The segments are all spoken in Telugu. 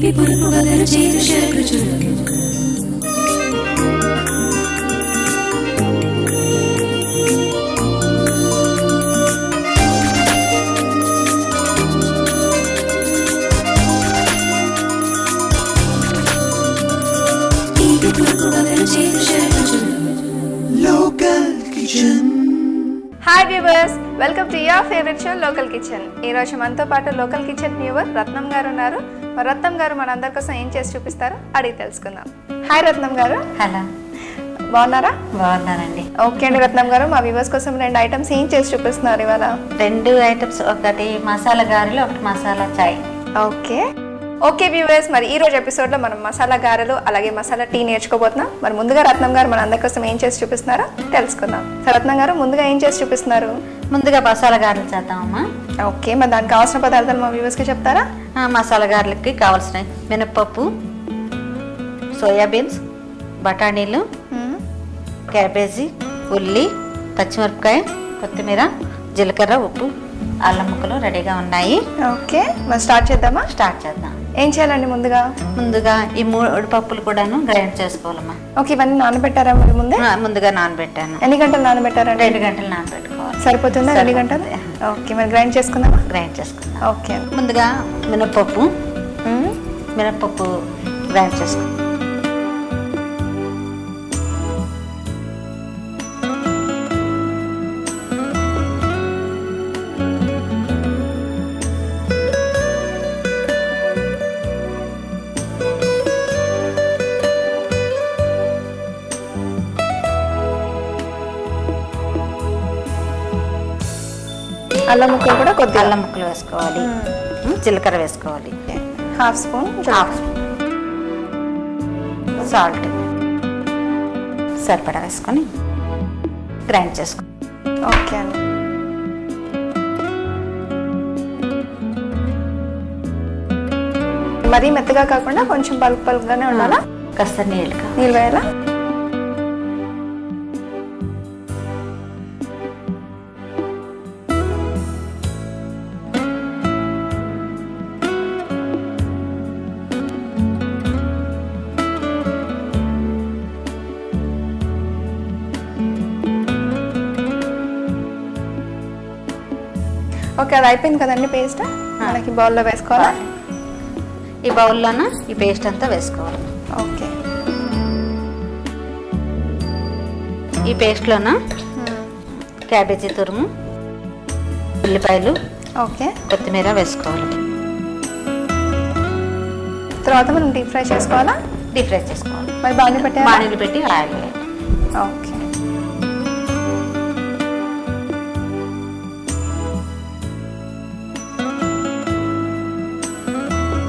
Hi viewers, welcome to your favorite show Local Kitchen. ఈ రోజు మనతో పాటు లోకల్ కిచెన్ వ్యూవర్ రత్నం గారు ఉన్నారు. మరి రత్నం గారు మనందరి కోసం ఏం చేసి చూపిస్తారో అడిగి తెలుసుకుందాం. హాయ్ రత్నం గారు. హలో. బాగున్నారా? బాగున్నానండి. ఓకే అండి రత్నం గారు, మా వ్యూవర్స్ కోసం రెండు ఐటమ్స్ ఏం చేసి చూపిస్తున్నారు ఇవాళ? రెండు ఐటమ్స్, ఒకటి మసాలా గారెలు, ఒకటి మసాలా చాయ్. ఓకే వ్యూవర్స్, మరి ఈ రోజు ఎపిసోడ్ లో మనం మసాలా గారెలు అలాగే మసాలా టీ నేర్చుకోబోతున్నాం. మరి ముందుగా రత్నం గారు మన అందరి కోసం ఏం చేసి చూపిస్తున్నారో తెలుసుకుందాం. సో రత్నం గారు ముందుగా ఏం చేసి చూపిస్తున్నారు? ముందుగా మసాలా గారెలు చేద్దామమ్మా. ఓకే, మరి దానికి కావాల్సిన పదార్థాలు మా వ్యూవర్స్ కి చెప్తారా? మసాలా గారెలకి కావాల్సిన మినప్పప్పు, సోయాబీన్స్, బఠానీలు, క్యాబేజీ, ఉల్లి, పచ్చిమిరపకాయ, కొత్తిమీర, జీలకర్ర, ఉప్పు, అల్లం ముక్కలు రెడీగా ఉన్నాయి. ఓకే, మరి స్టార్ట్ చేద్దామా? స్టార్ట్ చేద్దాం. ఏం చేయాలండి? ముందుగా ఈ 3 పప్పులు కూడాను గ్రైండ్ చేసుకోవాలమ్మా. ఓకే, ఇవన్నీ నానబెట్టారా మరి ముందుగా నానబెట్టాను. ఎన్ని గంటలు నానబెట్టారండి? 2 గంటలు నానబెట్టుకోవాలి. సరిపోతుందా 2 గంటలు? ఓకే, మరి గ్రైండ్ చేసుకుందామా? గ్రైండ్ చేసుకుందాం. ఓకే, ముందుగా మినప్పప్పు గ్రైండ్ చేసుకుందాం. అల్లం ముక్కలు కూడా కొద్దిగా అల్లం ముక్కలు వేసుకోవాలి. జీలకర్ర వేసుకోవాలి, హాఫ్ స్పూన్ సాల్ట్ సరిపడా వేసుకొని గ్రైండ్ చేసుకో. ఓకే అండి. మరీ మెత్తగా కాకుండా కొంచెం పలుకు పలుకుగానే ఉండాలా? కాస్త నీళ్ళు వేయాలా? ఓకే, అది అయిపోయింది కదండి పేస్ట్. మనకి బౌల్లో వేసుకోవాలా? ఈ బౌల్లోన ఈ పేస్ట్ అంతా వేసుకోవాలి. ఓకే, ఈ పేస్ట్లోన క్యాబేజీ తురుము, ఉల్లిపాయలు, ఓకే, కొత్తిమీర వేసుకోవాలి. తర్వాత మనం డీప్ ఫ్రై చేసుకోవాలా? డీప్ ఫ్రై చేసుకోవాలి. మరి బాణీలు పెట్టి ఆయిల్ వేయాలి. ఓకే,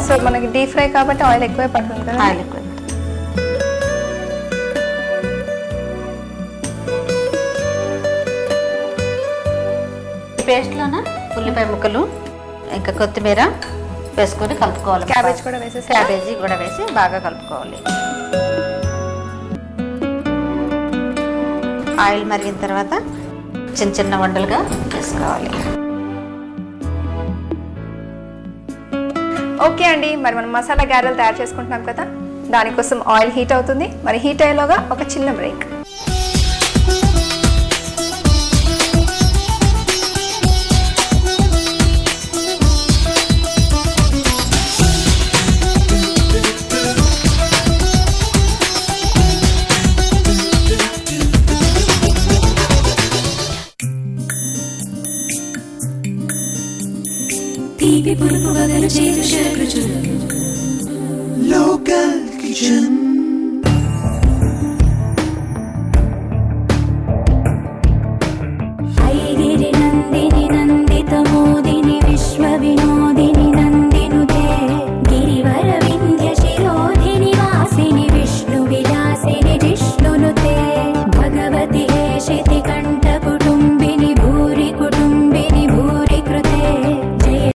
సో మనకి డీప్ ఫ్రై కాబట్టి ఆయిల్ ఎక్కువే పడుతుంది కదా? ఆయిల్ ఎక్కువ. ఈ పేస్ట్లోన ఉల్లిపాయ ముక్కలు ఇంకా కొత్తిమీర వేసుకొని కలుపుకోవాలి. క్యాబేజీ కూడా వేసి బాగా కలుపుకోవాలి. ఆయిల్ మరిగిన తర్వాత చిన్న చిన్న వండలుగా వేసుకోవాలి. ఓకే అండి, మరి మనం మసాలా గారెలు తయారు చేసుకుంటున్నాం కదా, దానికోసం ఆయిల్ హీట్ అవుతుంది. మరి హీట్ అయ్యేలోగా ఒక చిన్న బ్రేక్. Local Kitchen.